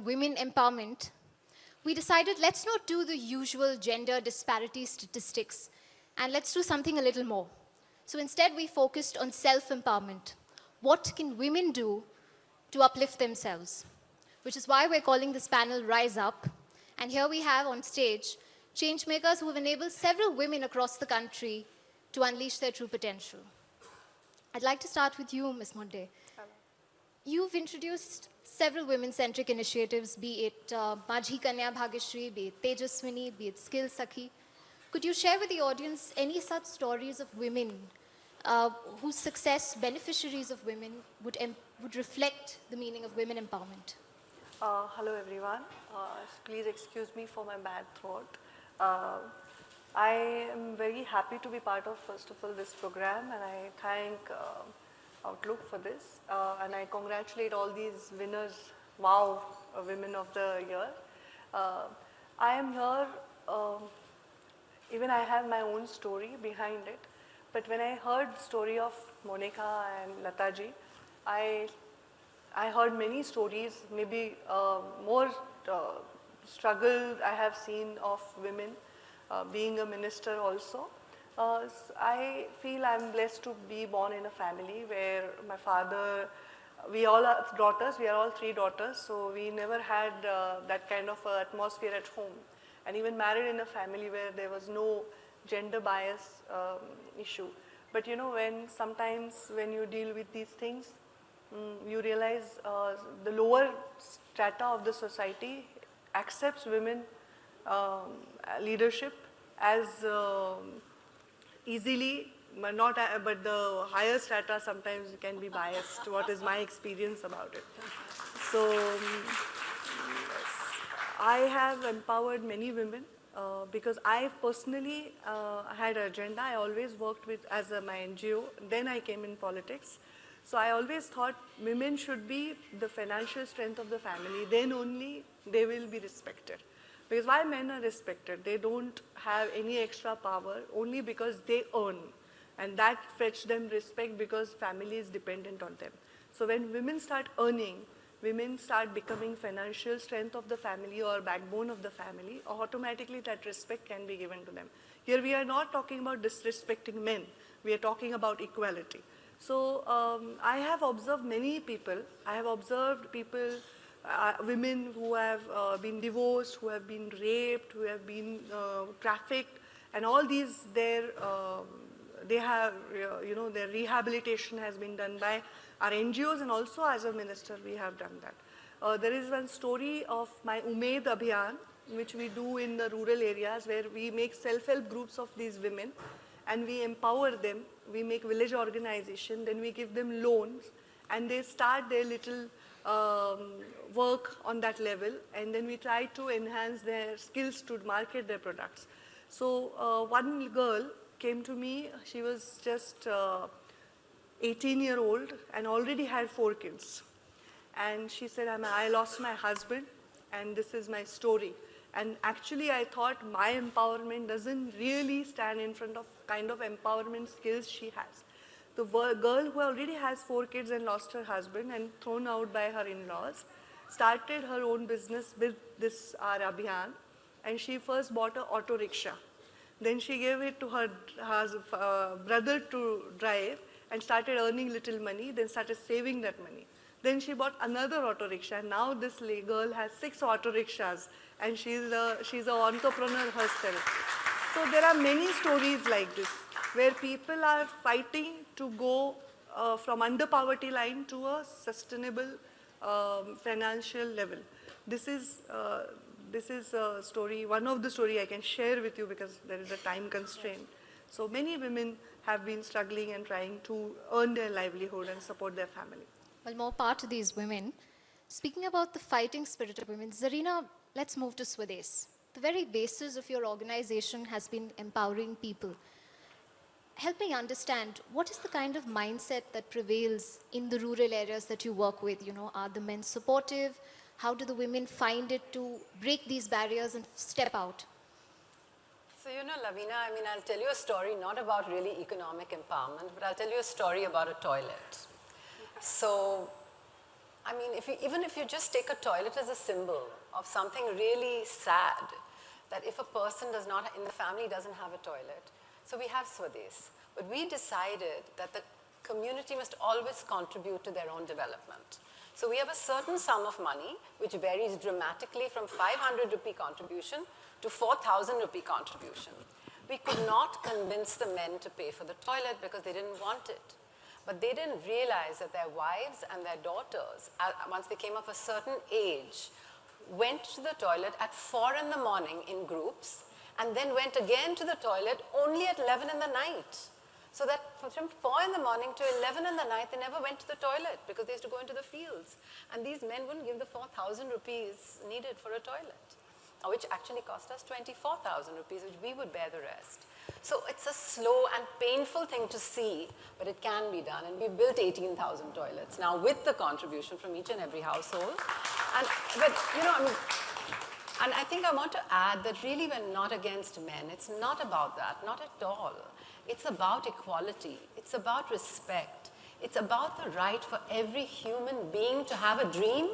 women empowerment, we decided let's not do the usual gender disparity statistics and let's do something a little more. So instead, we focused on self-empowerment. What can women do to uplift themselves? Which is why we're calling this panel Rise Up. And here we have on stage changemakers who have enabled several women across the country to unleash their true potential. I'd like to start with you, Ms. Monde. You've introduced several women-centric initiatives, be it Majhi Kanya Bhagyashree, be it Tejaswini, be it Skill Sakhi. Could you share with the audience any such stories of women whose success, beneficiaries of women, would reflect the meaning of women empowerment? Hello everyone. Please excuse me for my bad throat. I am very happy to be part of, first of all, this program, and I thank Outlook for this, and I congratulate all these winners, wow, Women of the Year. I am here, even I have my own story behind it, but when I heard the story of Monica and Lataji, I heard many stories, maybe more struggle I have seen of women being a minister also. I feel I'm blessed to be born in a family where my father, we all are daughters, we are all 3 daughters, so we never had that kind of atmosphere at home. And even married in a family where there was no gender bias issue. But you know, sometimes when you deal with these things, you realize the lower strata of the society accepts women leadership as easily, but the higher strata sometimes can be biased. What is my experience about it? So yes, I have empowered many women because I personally had an agenda. I always worked with as my NGO. Then I came in politics. So I always thought women should be the financial strength of the family. Then only they will be respected. Because why men are respected? They don't have any extra power only because they earn. And that fetch them respect because family is dependent on them. So when women start earning, women start becoming financial strength of the family or backbone of the family, automatically that respect can be given to them. Here we are not talking about disrespecting men. We are talking about equality. So I have observed many people. I have observed people, women who have been divorced, who have been raped, who have been trafficked, and all these, they have, their rehabilitation has been done by our NGOs, and also as a minister we have done that. There is one story of my Umeed Abhiyan, which we do in the rural areas where we make self-help groups of these women and we empower them. We make village organization, then we give them loans, and they start their little work on that level, and then we try to enhance their skills to market their products. So one girl came to me, she was just 18-year-old and already had 4 kids. And she said, I lost my husband and this is my story. And actually I thought my empowerment doesn't really stand in front of kind of empowerment skills she has. The girl who already has 4 kids and lost her husband and thrown out by her in-laws started her own business with this Abhiyan, and she first bought an auto rickshaw. Then she gave it to her brother to drive and started earning little money, then started saving that money. Then she bought another auto rickshaw. Now this girl has 6 auto rickshaws and she's an entrepreneur herself. So there are many stories like this where people are fighting to go from under poverty line to a sustainable financial level. This is a story, one of the story I can share with you because there is a time constraint. So many women have been struggling and trying to earn their livelihood and support their family. Well, more part to these women. Speaking about the fighting spirit of women, Zarina, let's move to Swades. The very basis of your organization has been empowering people. Help me understand, what is the kind of mindset that prevails in the rural areas that you work with? Are the men supportive? How do the women find it to break these barriers and step out? So, Lavina, I'll tell you a story, not about really economic empowerment, but I'll tell you a story about a toilet. So, I mean, even if you just take a toilet as a symbol of something really sad, that if a person in the family doesn't have a toilet, so we have Swadesh. But we decided that the community must always contribute to their own development. So we have a certain sum of money, which varies dramatically from 500 rupee contribution to 4,000 rupee contribution. We could not convince the men to pay for the toilet because they didn't want it. But they didn't realize that their wives and their daughters, once they came of a certain age, went to the toilet at 4 in the morning in groups, and then went again to the toilet only at 11 in the night. So that from 4 in the morning to 11 in the night, they never went to the toilet because they used to go into the fields. And these men wouldn't give the 4,000 rupees needed for a toilet, which actually cost us 24,000 rupees, which we would bear the rest. So it's a slow and painful thing to see, but it can be done. And we built 18,000 toilets now with the contribution from each and every household. But you know, and I think I want to add that really we're not against men. It's not about that, not at all. It's about equality. It's about respect. It's about the right for every human being to have a dream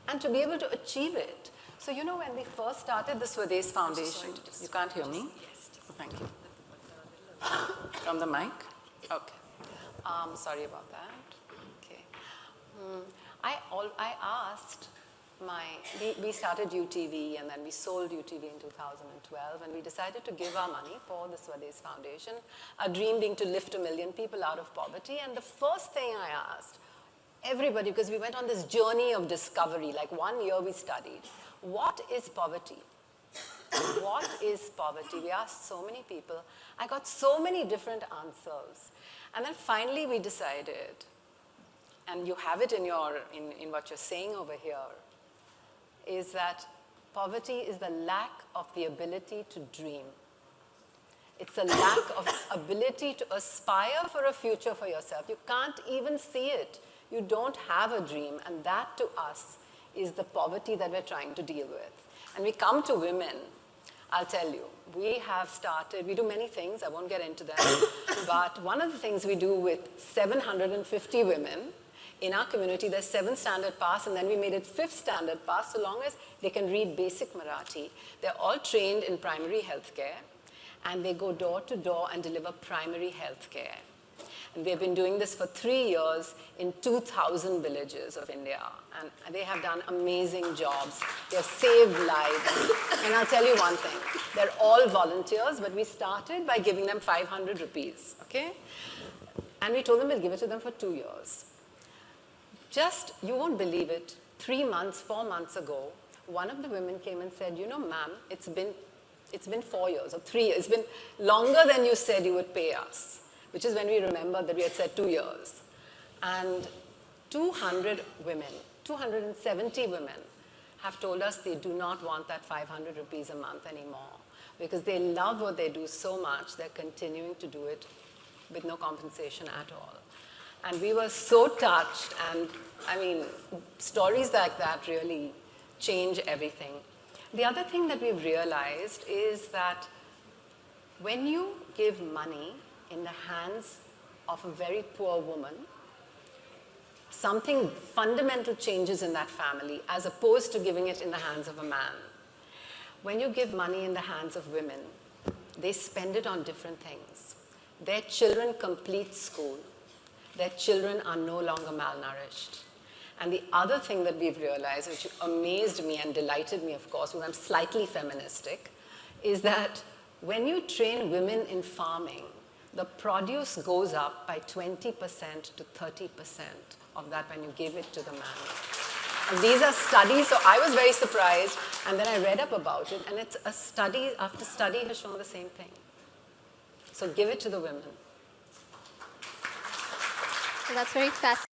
and to be able to achieve it. So you know, when we first started the Swadesh Foundation, you can't hear me? Yes. Thank you. From the mic? Okay. Sorry about that. Okay. I asked we started UTV and then we sold UTV in 2012 and we decided to give our money for the Swadesh Foundation, our dream being to lift 1 million people out of poverty. And the first thing I asked everybody, because we went on this journey of discovery, like 1 year we studied, what is poverty? What is poverty? We asked so many people. I got so many different answers. And then finally we decided, and you have it in what you're saying over here, is that poverty is the lack of the ability to dream. It's a lack of ability to aspire for a future for yourself. You can't even see it. You don't have a dream, and that to us is the poverty that we're trying to deal with. And we come to women, I'll tell you, we do many things, I won't get into them, but one of the things we do with 750 women, in our community, there's 7th standard pass, and then we made it 5th standard pass, so long as they can read basic Marathi. They're all trained in primary healthcare, and they go door to door and deliver primary healthcare. And they've been doing this for 3 years in 2,000 villages of India, and they have done amazing jobs. They've saved lives. And I'll tell you one thing, they're all volunteers, but we started by giving them 500 rupees, okay? And we told them we'll give it to them for 2 years. You won't believe it, 3 months, 4 months ago, one of the women came and said, you know, ma'am, it's been 4 years or 3 years. It's been longer than you said you would pay us, which is when we remembered that we had said 2 years. And 200 women, 270 women have told us they do not want that 500 rupees a month anymore because they love what they do so much, they're continuing to do it with no compensation at all. And we were so touched, and I mean, stories like that really change everything. The other thing that we've realized is that when you give money in the hands of a very poor woman, something fundamental changes in that family as opposed to giving it in the hands of a man. When you give money in the hands of women, they spend it on different things. Their children complete school. Their children are no longer malnourished. And the other thing that we've realized, which amazed me and delighted me, of course, because I'm slightly feministic, is that when you train women in farming, the produce goes up by 20% to 30% of that when you give it to the man. And these are studies, so I was very surprised, and then I read up about it, and it's a study after study has shown the same thing. So give it to the women. So that's very fascinating.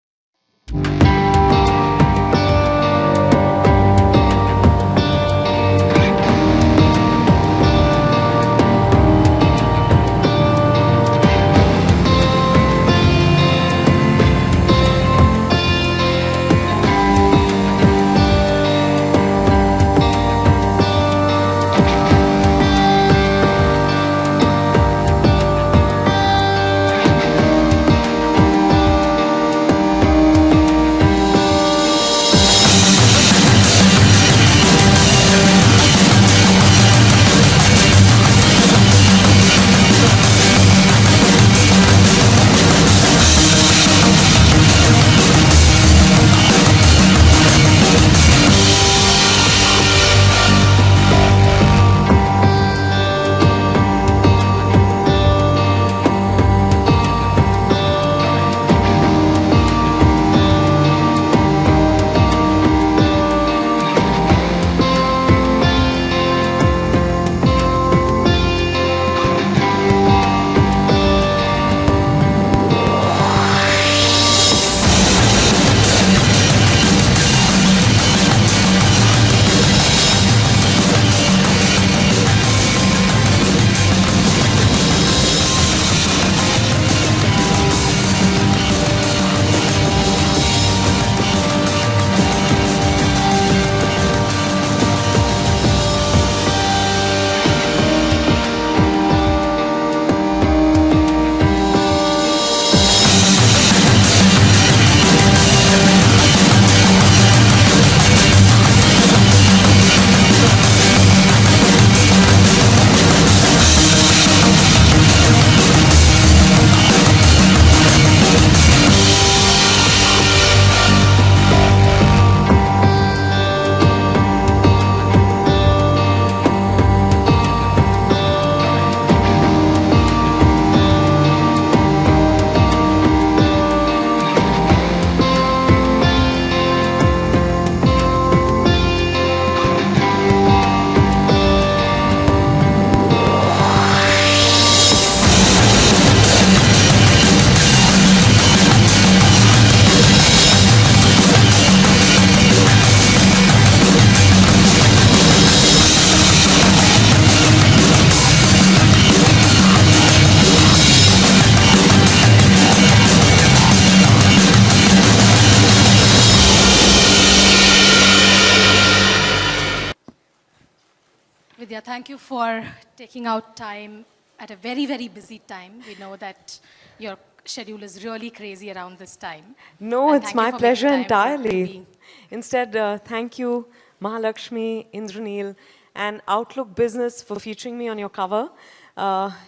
Vidya, thank you for taking out time at a very, very busy time. We know that your schedule is really crazy around this time. No, And it's thank you my for pleasure making time for entirely. being- Instead, thank you, Mahalakshmi, Indraneel, and Outlook Business for featuring me on your cover.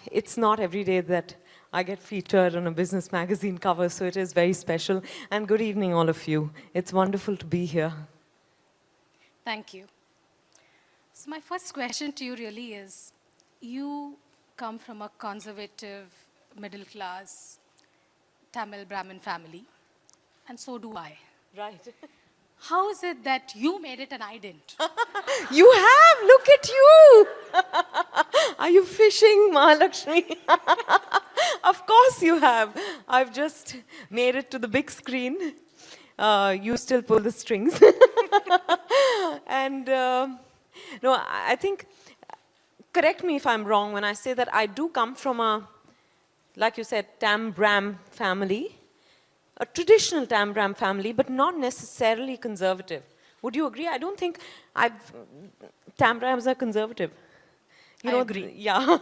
It's not every day that I get featured on a business magazine cover, so it is very special. And good evening, all of you. It's wonderful to be here. Thank you. So my first question to you really is, you come from a conservative, middle-class Tamil Brahmin family, and so do I. Right. How is it that you made it and I didn't? You have! Look at you! Are you fishing, Mahalakshmi? Of course you have. I've just made it to the big screen. You still pull the strings. And no, I think, correct me if I'm wrong when I say that I do come from a, like you said, Tam Bram family. A traditional Tam Bram family, but not necessarily conservative. Would you agree? I don't think Tam Brams are conservative. You I know, agree. Yeah.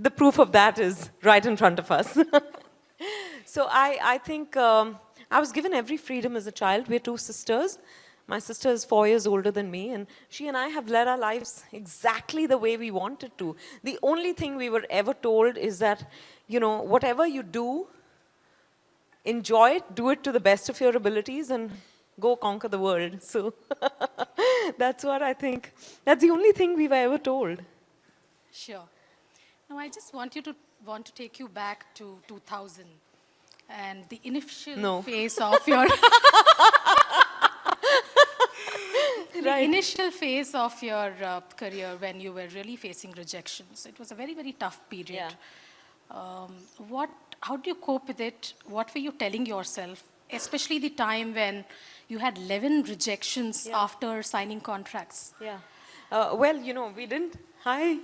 The proof of that is right in front of us. So I think I was given every freedom as a child. We're two sisters. My sister is 4 years older than me, and she and I have led our lives exactly the way we wanted to. The only thing we were ever told is that, you know, whatever you do, enjoy it, do it to the best of your abilities, and go conquer the world. So that's what I think. That's the only thing we were ever told. Sure. Now, I just want to take you back to 2000 and the initial No. phase of your the Right. initial phase of your career when you were really facing rejections. It was a very, very tough period. How do you cope with it? What were you telling yourself, especially the time when you had 11 rejections after signing contracts? Yeah. Well, you know, we didn't. Hi.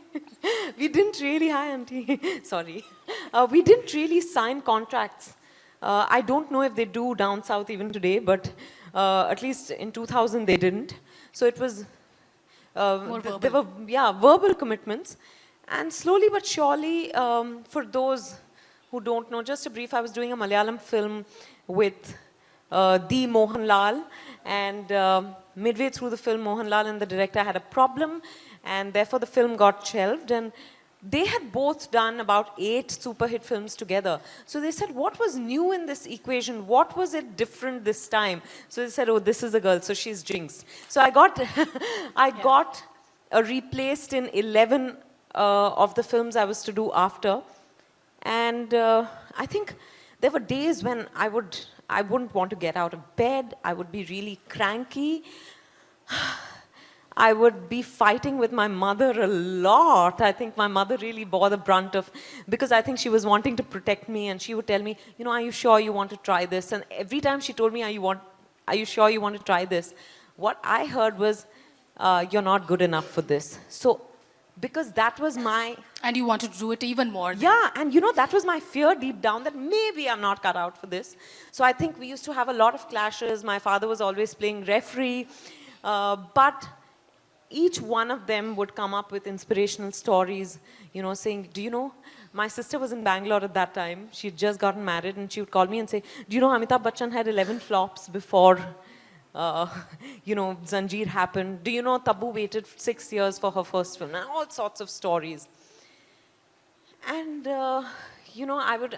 We didn't really. Hi, Auntie. Sorry. We didn't really sign contracts. I don't know if they do down south even today, but at least in 2000 they didn't. So it was. More There were verbal commitments, and slowly but surely, for those who don't know, just a brief. I was doing a Malayalam film with the Mohanlal, and midway through the film, Mohanlal and the director had a problem, and therefore the film got shelved. And they had both done about 8 super hit films together. So they said, what was new in this equation? What was it different this time? So they said, oh, this is a girl, so she's jinxed. So I got, I got replaced in 11 of the films I was to do after. And I think there were days when I wouldn't want to get out of bed. I would be really cranky. I would be fighting with my mother a lot. I think my mother really bore the brunt of, because I think she was wanting to protect me, and she would tell me, you know, are you sure you want to try this? And every time she told me, are you sure you want to try this? What I heard was, you're not good enough for this. So, because that was my... And you wanted to do it even more. Yeah, and you know, that was my fear deep down, that maybe I'm not cut out for this. So I think we used to have a lot of clashes. My father was always playing referee. But each one of them would come up with inspirational stories, you know, saying, do you know, my sister was in Bangalore at that time. She'd just gotten married, and she would call me and say, do you know, Amitabh Bachchan had 11 flops before, you know, Zanjeer happened. Do you know, Tabu waited 6 years for her first film? And all sorts of stories. And, you know, I would,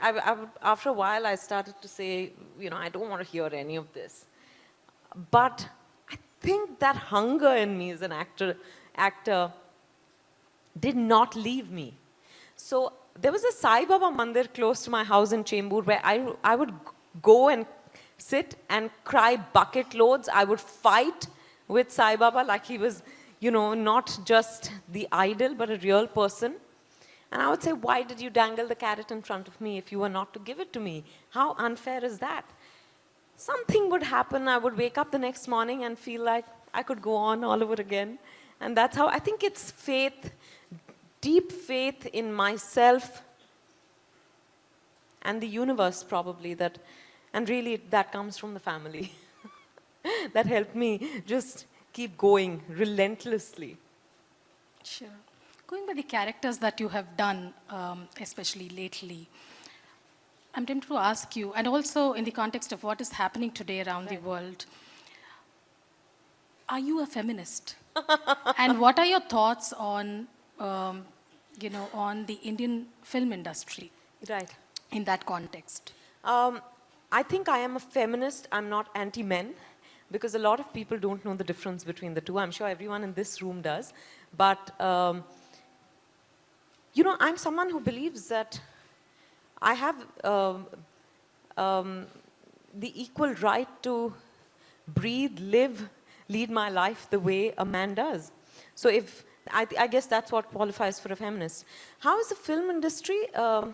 after a while, I started to say, you know, I don't want to hear any of this. But I think that hunger in me as an actor did not leave me. So there was a Sai Baba mandir close to my house in Chembur where I would go and sit and cry bucket loads. I would fight with Sai Baba like he was, you know, not just the idol, but a real person. And I would say, why did you dangle the carrot in front of me if you were not to give it to me? How unfair is that? Something would happen. I would wake up the next morning and feel like I could go on all over again. And that's how, I think it's faith, deep faith in myself and the universe probably, that, and really that comes from the family. That helped me just keep going relentlessly. Sure. Going by the characters that you have done, especially lately, I'm tempted to ask you, and also in the context of what is happening today around the world, are you a feminist? And what are your thoughts on, on the Indian film industry Right. in that context? I think I am a feminist. I'm not anti-men because a lot of people don't know the difference between the two. I'm sure everyone in this room does. But, I'm someone who believes that I have the equal right to breathe, live, lead my life the way a man does. So I guess that's what qualifies for a feminist. How is the film industry? I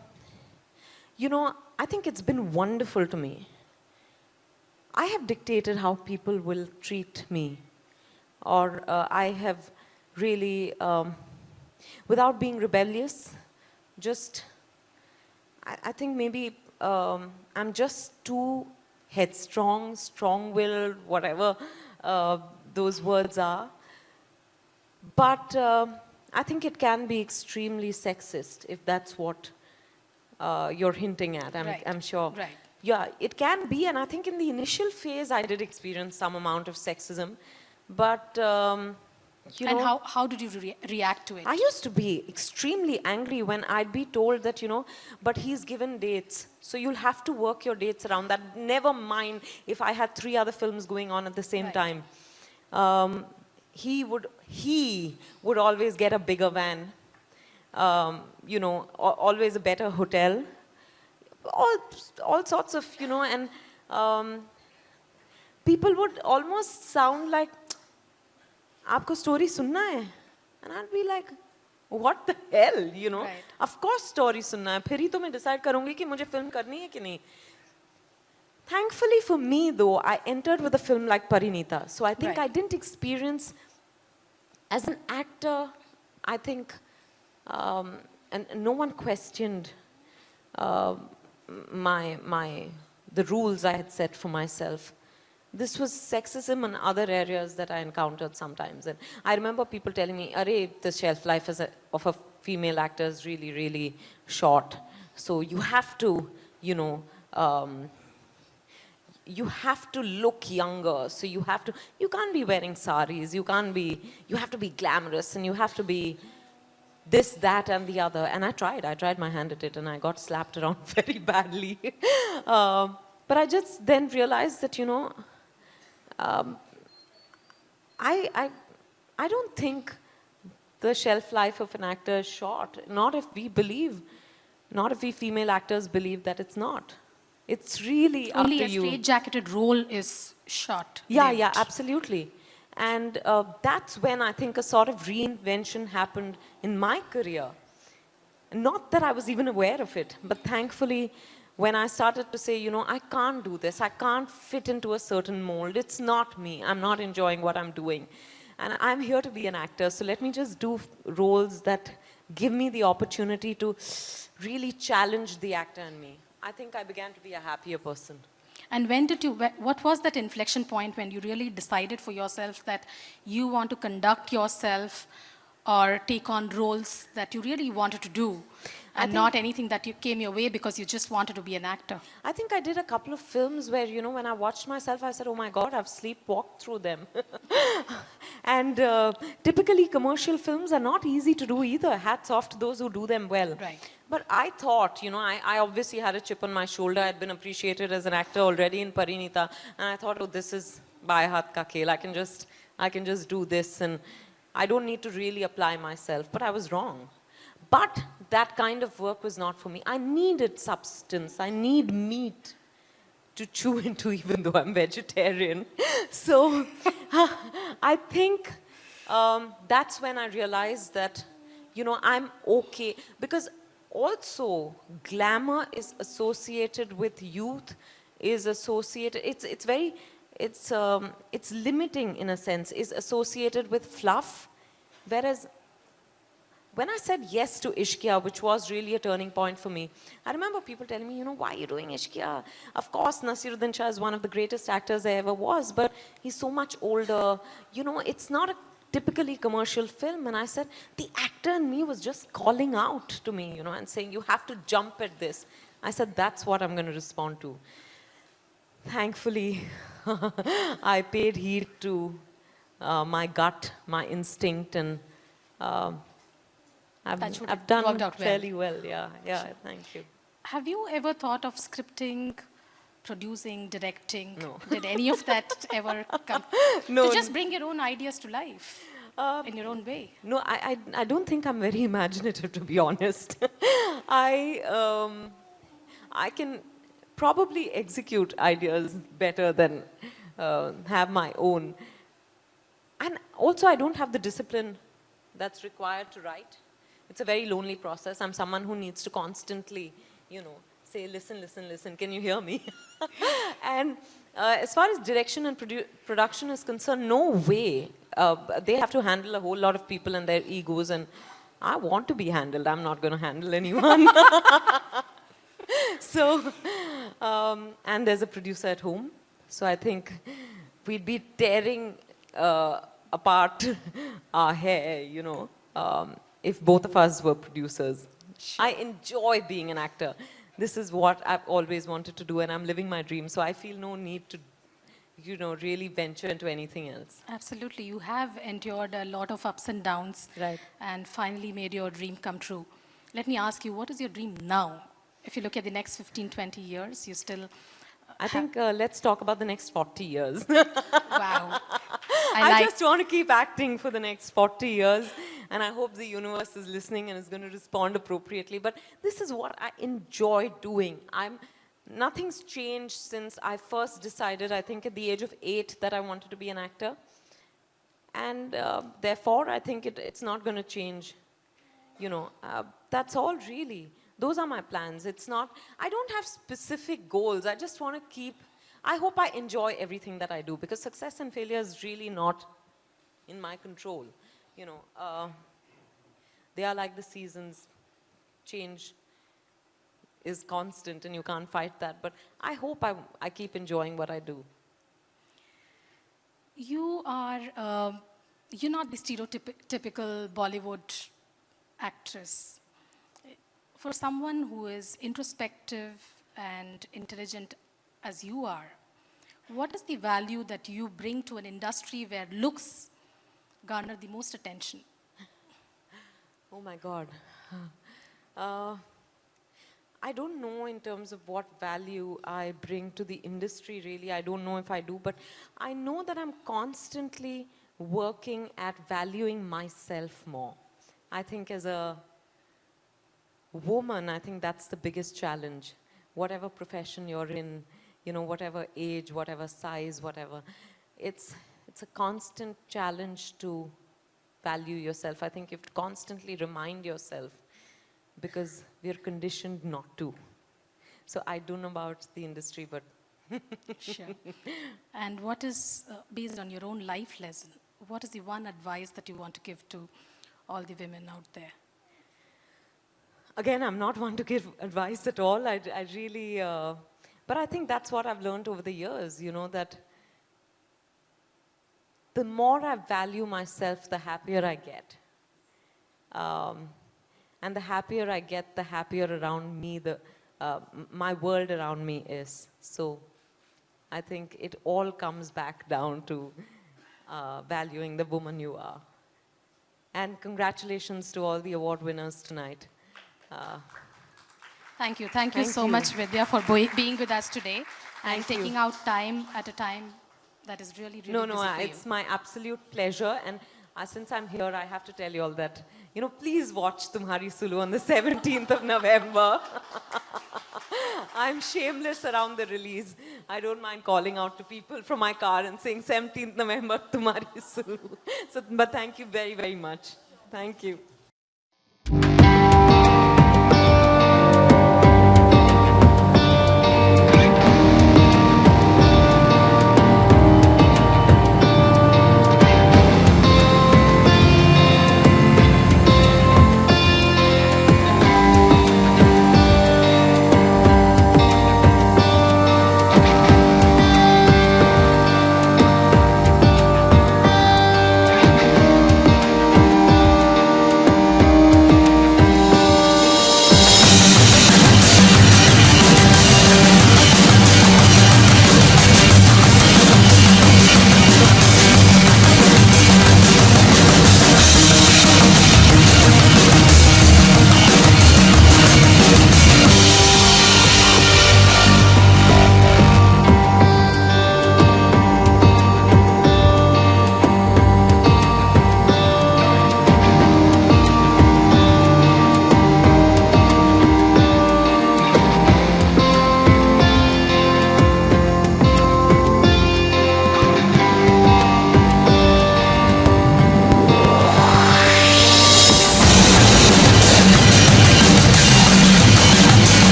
think it's been wonderful to me. I have dictated how people will treat me. Or I have really, without being rebellious, just, I think maybe I'm just too headstrong, strong-willed, whatever those words are. But I think it can be extremely sexist if that's what you're hinting at, I'm sure. Right. Yeah, it can be, and I think in the initial phase I did experience some amount of sexism, but And how did you react to it? I used to be extremely angry when I'd be told that, but he's given dates, so you'll have to work your dates around that. Never mind if I had 3 other films going on at the same Right. time. He would always get a bigger van, always a better hotel, all sorts of, and people would almost sound like, "Aapko story sunna hai?" And I'd be like, what the hell, Right. Of course story sunna hai. Phir hi to main decide karungi ki mujhe film karni hai ki nahi. Thankfully for me though, I entered with a film like Parinita. So I think Right. I didn't experience, as an actor, I think, and no one questioned the rules I had set for myself. This was sexism and other areas that I encountered sometimes. And I remember people telling me, "Arey, the shelf life of a female actor is really, really short. So you have to, you have to look younger. So you can't be wearing saris, you have to be glamorous, and you have to be this, that, and the other." And I tried my hand at it, and I got slapped around very badly. But I just then realized that, I don't think the shelf life of an actor is short. Not if we female actors believe that it's not. It's really up Only to a you. straight-jacketed role is short. Yeah, lived. yeah, absolutely. And that's when I think a sort of reinvention happened in my career. Not that I was even aware of it, but thankfully, when I started to say, I can't do this, I can't fit into a certain mold, it's not me, I'm not enjoying what I'm doing. And I'm here to be an actor, so let me just do roles that give me the opportunity to really challenge the actor in me. I think I began to be a happier person. And what was that inflection point when you really decided for yourself that you want to conduct yourself or take on roles that you really wanted to do and not anything that came your way because you just wanted to be an actor? I think I did a couple of films where, when I watched myself, I said, "Oh my God, I've sleepwalked through them." And typically commercial films are not easy to do either. Hats off to those who do them well. Right. But I thought, I obviously had a chip on my shoulder. I'd been appreciated as an actor already in Parinita. And I thought, oh, this is bhai haath ka khel. I can just do this, and I don't need to really apply myself. But I was wrong. But that kind of work was not for me. I needed substance. I need meat to chew into, even though I'm vegetarian. So I think that's when I realized that, I'm okay. Because also, glamour is associated with youth, it's limiting in a sense, is associated with fluff. Whereas when I said yes to Ishqiya, which was really a turning point for me, I remember people telling me, why are you doing Ishqiya? Of course, Nasiruddin Shah is one of the greatest actors there ever was, but he's so much older. It's not a typically commercial film. And I said, the actor in me was just calling out to me, and saying, you have to jump at this. I said, that's what I'm going to respond to. Thankfully, I paid heed to my gut, my instinct, and I've done worked out well. fairly well. Yeah, thank you. Have you ever thought of scripting, producing, directing? No. Did any of that ever come? No. To just bring your own ideas to life in your own way. No, I don't think I'm very imaginative, to be honest. I can probably execute ideas better than have my own. And also, I don't have the discipline that's required to write. It's a very lonely process. I'm someone who needs to constantly, say, listen, listen, listen, can you hear me? And as far as direction and production is concerned, no way. They have to handle a whole lot of people and their egos, and I want to be handled. I'm not going to handle anyone. So, and there's a producer at home. So I think we'd be tearing apart our hair, if both of us were producers. I enjoy being an actor. This is what I've always wanted to do, and I'm living my dream. So I feel no need to, really venture into anything else. Absolutely. You have endured a lot of ups and downs. Right. And finally made your dream come true. Let me ask you, what is your dream now? If you look at the next 15, 20 years, you still... I think let's talk about the next 40 years. Wow. I just want to keep acting for the next 40 years, and I hope the universe is listening and is going to respond appropriately. But this is what I enjoy doing. Nothing's changed since I first decided, I think at the age of 8, that I wanted to be an actor. And therefore, I think it's not going to change. That's all really. Those are my plans. It's not, I don't have specific goals. I just want to I hope I enjoy everything that I do, because success and failure is really not in my control. They are like the seasons. Change is constant and you can't fight that. But I hope I keep enjoying what I do. You're not the stereotypical Bollywood actress. For someone who is introspective and intelligent as you are, what is the value that you bring to an industry where looks garner the most attention? Oh my God. I don't know in terms of what value I bring to the industry, really. I don't know if I do, but I know that I'm constantly working at valuing myself more. I think as a woman, I think that's the biggest challenge. Whatever profession you're in, whatever age, whatever size, whatever, it's a constant challenge to value yourself. I think you have to constantly remind yourself, because we're conditioned not to. So I don't know about the industry, but... Sure. And what is, based on your own life lesson, what is the one advice that you want to give to all the women out there? Again, I'm not one to give advice at all. I really, but I think that's what I've learned over the years, that the more I value myself, the happier I get. And the happier I get, the happier around me, my world around me is. So I think it all comes back down to valuing the woman you are. And congratulations to all the award winners tonight. Thank you. Thank you so much, Vidya, for being with us today and taking out time at a time that is really, really busy for you. It's my absolute pleasure. And since I'm here, I have to tell you all that, please watch Tumhari Sulu on the 17th of November. I'm shameless around the release. I don't mind calling out to people from my car and saying 17th November, Tumhari Sulu. But thank you very, very much. Thank you.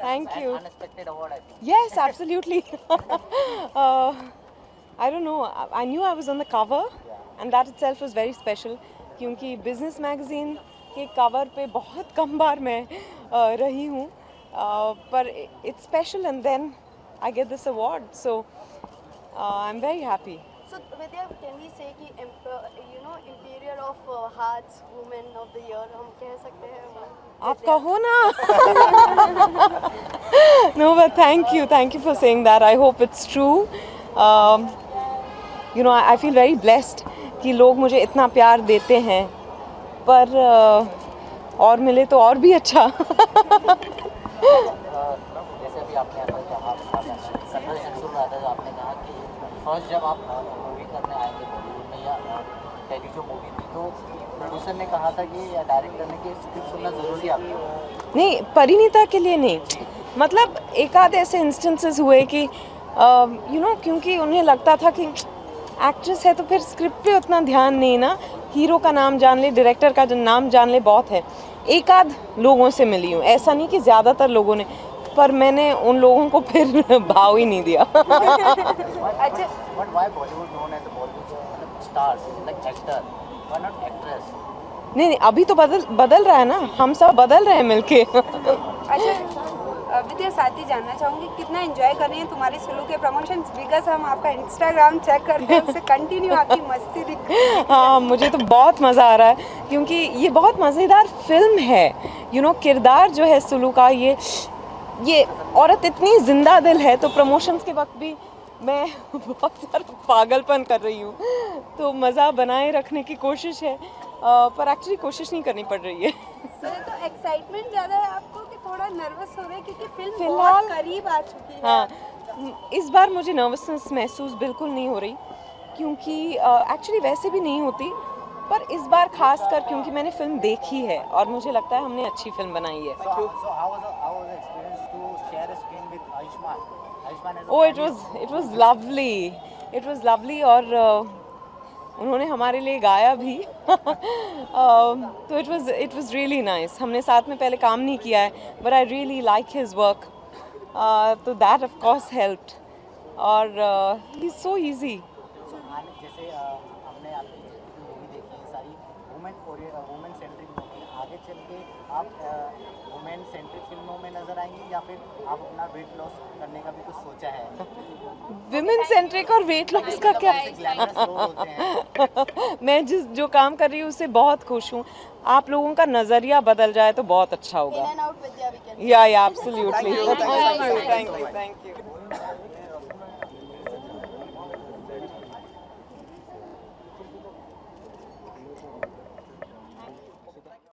Thank you. Unexpected award, I think. Yes, absolutely. I don't know. I knew I was on the cover, and that itself was very special. क्योंकि business magazine के cover पे बहुत कम बार मैं रही हूँ, पर it's special, and then I get this award, so I'm very happy. So Vidya, can we say कि Imperial of Hearts Women of the Year हम कह सकते हैं? आप कहो ना. No, but thank you for saying that. I hope it's true. I feel very blessed कि लोग मुझे इतना प्यार देते हैं, पर और मिले तो और भी अच्छा. जैसे अभी आपने कन्वर्सेशन सुन रहा था, आपने कहा कि फर्स्ट जब आप मूवी करने आएंगे बॉलीवुड में या पहली जो मूवी थी, तो प्रोड्यूसर ने कहा था कि या डायरेक्टर ने कि स्क्रिप्ट सुनना ज़रूरी है आपको. नहीं, परिणीता के लिए नहीं. मतलब एक आध ऐसे इंस्टेंसेस हुए कि क्योंकि उन्हें लगता था कि एक्ट्रेस है तो फिर स्क्रिप्ट पे उतना ध्यान नहीं ना, हीरो का नाम जान ले, डायरेक्टर का नाम जान ले, बहुत है. एक आध लोगों से मिली हूँ, ऐसा नहीं कि ज़्यादातर लोगों ने, पर मैंने उन लोगों को फिर भाव ही नहीं दिया. अच्छा, But why Bollywood known as a Bollywood stars like actor, why not actress? नहीं, अभी तो बदल रहा है ना, हम सब बदल रहे हैं मिलके. अच्छा विद्या, साथ ही जानना चाहूँगी कितना एंजॉय कर रही हैं तुम्हारी सुलू के प्रमोशंस, बिकॉज हम आपका इंस्टाग्राम चेक करते हैं, उससे कंटिन्यू आपकी मस्ती दिख रही है. हाँ, मुझे तो बहुत मज़ा आ रहा है क्योंकि ये बहुत मज़ेदार फिल्म है. किरदार जो है सुलू का, ये औरत इतनी जिंदा दिल है, तो प्रमोशंस के वक्त भी मैं बहुत सारा पागलपन कर रही हूँ, तो मज़ा बनाए रखने की कोशिश है, पर एक्चुअली कोशिश नहीं करनी पड़ रही है. तो एक्साइटमेंट ज़्यादा है आपको कि थोड़ा नर्वस हो रहे हैं क्योंकि फिल्म फिलहाल बहुत करीब आ चुकी है? हाँ, इस बार मुझे नर्वसनेस महसूस बिल्कुल नहीं हो रही, क्योंकि एक्चुअली वैसे भी नहीं होती, पर इस बार खास कर क्योंकि मैंने फिल्म देखी है और मुझे लगता है हमने अच्छी फिल्म बनाई है. So how was the experience to share a screen with Ayushmann? Ayushmann as a Oh, it was lovely. It was lovely, और उन्होंने हमारे लिए गाया भी. तो it was really nice. हमने साथ में पहले काम नहीं किया है, but I really like his work. तो that of course helped. और he's so easy. जैसे हमने आपकी मूवी देखी है सारी वुमेन सेंट्रिक मूवी, आगे चल के आप वुमेन सेंट्रिक फिल्मों में नजर आएंगी या फिर आप अपना वेट लॉस करने का भी कुछ सोचा है? विमेन सेंट्रिक और वेट लॉस का क्या? ग्लैमरस रोल होते हैं. मैं जो काम कर रही हूँ उससे बहुत खुश हूँ. आप लोगों का नज़रिया बदल जाए तो बहुत अच्छा होगा. In and out Vidya we can. Yeah, absolutely. Thank you.